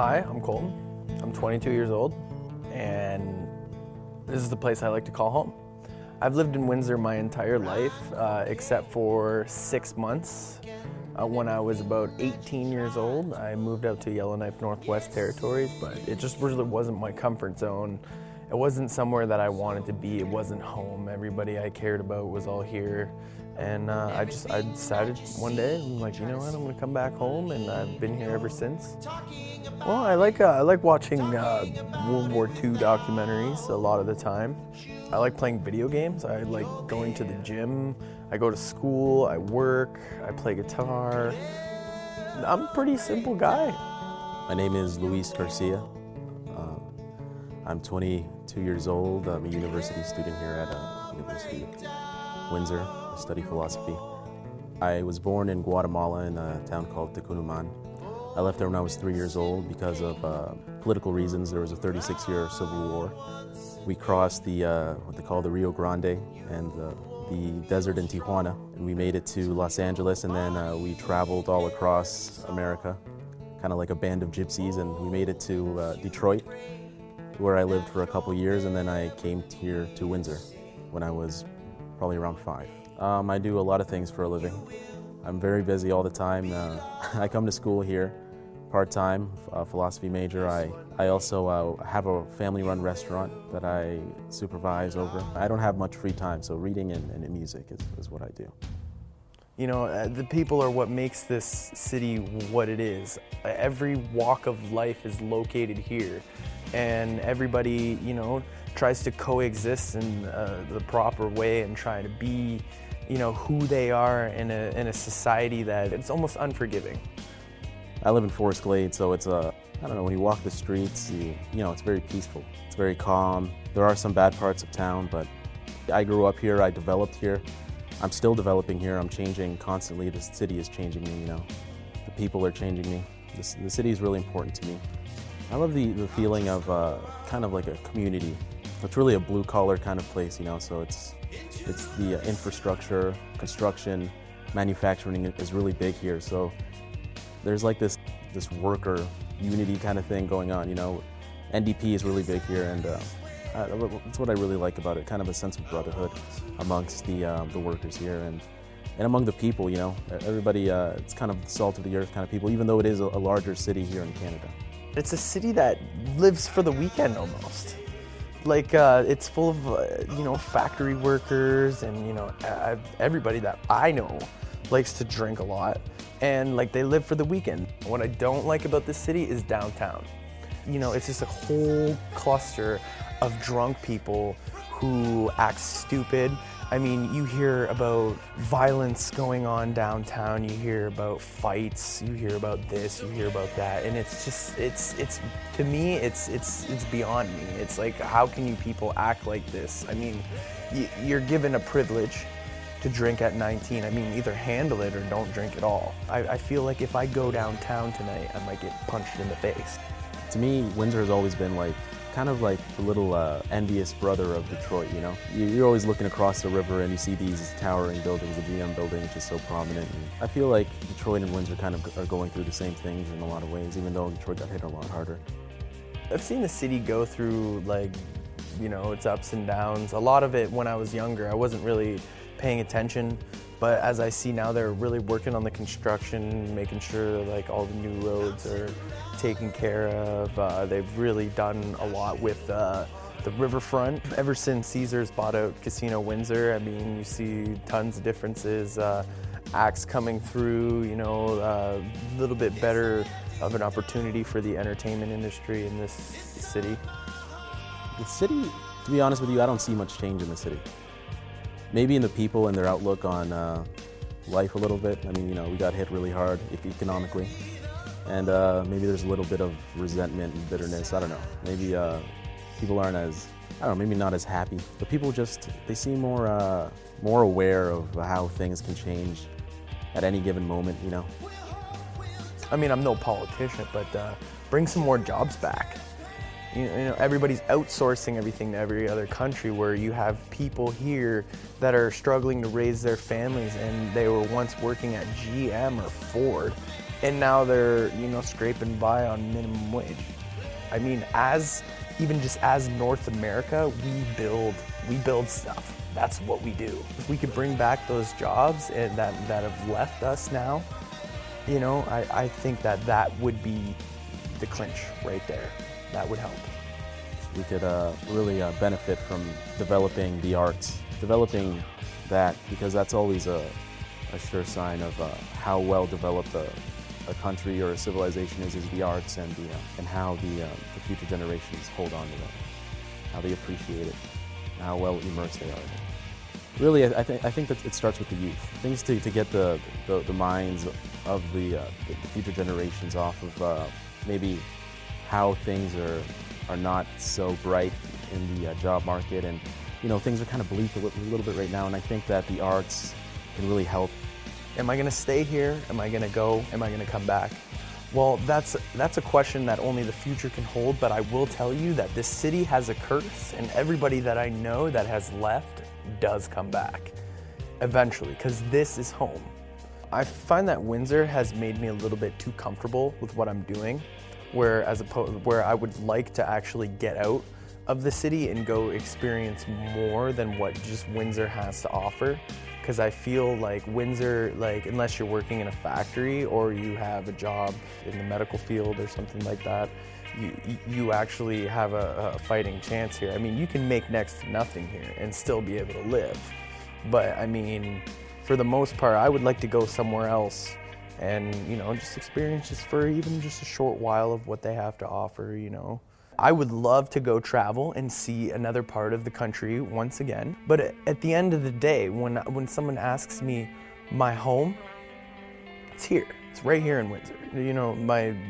Hi, I'm Colton. I'm 22 years old, and this is the place I like to call home. I've lived in Windsor my entire life, except for 6 months. When I was about 18 years old, I moved out to Yellowknife Northwest Territories, but it just really wasn't my comfort zone. It wasn't somewhere that I wanted to be. It wasn't home. Everybody I cared about was all here. And I decided one day, I'm like, you know what, I'm gonna come back home, and I've been here ever since. Well, I like watching World War II documentaries a lot of the time. I like playing video games. I like going to the gym. I go to school, I work, I play guitar. I'm a pretty simple guy. My name is Luis Garcia. I'm 22 years old. I'm a university student here at University of Windsor. I study philosophy. I was born in Guatemala in a town called Tecunuman. I left there when I was 3 years old because of political reasons. There was a 36-year civil war. We crossed the what they call the Rio Grande and the desert in Tijuana, and we made it to Los Angeles, and then we traveled all across America, kind of like a band of gypsies, and we made it to Detroit, where I lived for a couple years, and then I came here to Windsor when I was probably around 5. I do a lot of things for a living. I'm very busy all the time. I come to school here part-time, philosophy major. I also have a family-run restaurant that I supervise over. I don't have much free time, so reading and music is what I do. You know, the people are what makes this city what it is. Every walk of life is located here, and everybody, you know, tries to coexist in the proper way and try to be, you know, who they are in a society that it's almost unforgiving. I live in Forest Glade, so it's I don't know, when you walk the streets, you know, it's very peaceful. It's very calm. There are some bad parts of town, but I grew up here, I developed here. I'm still developing here, I'm changing constantly. The city is changing me, you know. The people are changing me. The city is really important to me. I love the feeling of kind of like a community. It's really a blue-collar kind of place, you know, so it's the infrastructure, construction, manufacturing is really big here. So there's like this worker unity kind of thing going on, you know. NDP is really big here, and that's what I really like about it, kind of a sense of brotherhood amongst the workers here and among the people, you know. Everybody, it's kind of the salt of the earth kind of people, even though it is a larger city here in Canada. It's a city that lives for the weekend almost. Like, it's full of, you know, factory workers and, you know, everybody that I know likes to drink a lot, and like they live for the weekend. What I don't like about this city is downtown. You know, it's just a whole cluster of drunk people who act stupid. I mean, you hear about violence going on downtown, you hear about fights, you hear about this, you hear about that, and it's just, it's to me, it's beyond me. It's like, how can you people act like this? I mean, you're given a privilege to drink at 19. I mean, either handle it or don't drink at all. I feel like if I go downtown tonight, I might get punched in the face. To me, Windsor has always been like, kind of like the little envious brother of Detroit, you know? You're always looking across the river and you see these towering buildings, the GM building, which is so prominent. And I feel like Detroit and Windsor kind of are going through the same things in a lot of ways, even though Detroit got hit a lot harder. I've seen the city go through, like, you know, its ups and downs. A lot of it when I was younger, I wasn't really paying attention, but as I see now, they're really working on the construction, making sure like all the new roads are taken care of. They've really done a lot with the riverfront. Ever since Caesars bought out Casino Windsor, I mean, you see tons of differences, acts coming through, you know, a little bit better of an opportunity for the entertainment industry in this city. The city, to be honest with you, I don't see much change in the city. Maybe in the people and their outlook on life a little bit. I mean, you know, we got hit really hard economically. And maybe there's a little bit of resentment and bitterness. I don't know. Maybe people aren't as, I don't know, maybe not as happy. But people just, they seem more aware of how things can change at any given moment, you know. I mean, I'm no politician, but bring some more jobs back. You know, everybody's outsourcing everything to every other country, where you have people here that are struggling to raise their families, and they were once working at GM or Ford, and now they're, you know, scraping by on minimum wage. I mean, even just as North America, we build stuff. That's what we do. If we could bring back those jobs and that have left us now, you know, I think that would be the clinch right there. That would help. We could really benefit from developing the arts, developing that, because that's always a sure sign of how well developed a country or a civilization is the arts, and how the future generations hold on to that, how they appreciate it, and how well immersed they are in it. Really, I think that it starts with the youth. Things to get the minds of the future generations off of maybe how things are not so bright in the job market, and you know, things are kind of bleak a little bit right now, and I think that the arts can really help. Am I going to stay here? Am I going to go? Am I going to come back? Well, that's a question that only the future can hold, but I will tell you that this city has a curse, and everybody that I know that has left does come back eventually, because this is home. I find that Windsor has made me a little bit too comfortable with what I'm doing, where I would like to actually get out of the city and go experience more than what just Windsor has to offer. Because I feel like Windsor, like, unless you're working in a factory or you have a job in the medical field or something like that, you actually have a fighting chance here. I mean, you can make next to nothing here and still be able to live. But I mean, for the most part, I would like to go somewhere else and, you know, just experience just for even just a short while of what they have to offer, you know. I would love to go travel and see another part of the country once again. But at the end of the day, when someone asks me my home, it's here. It's right here in Windsor. You know,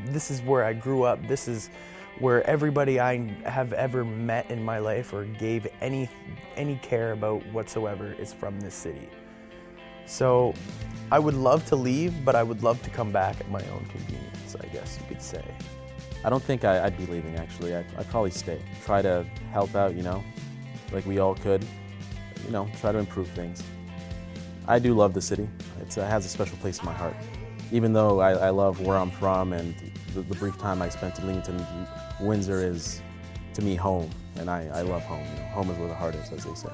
this is where I grew up. This is where everybody I have ever met in my life or gave any care about whatsoever is from this city. So I would love to leave, but I would love to come back at my own convenience, I guess you could say. I don't think I'd be leaving, actually. I'd probably stay. Try to help out, you know, like we all could. You know, try to improve things. I do love the city. It has a special place in my heart. Even though I love where I'm from and the brief time I spent in Leamington, Windsor is, to me, home. And I love home. You know, home is where the heart is, as they say.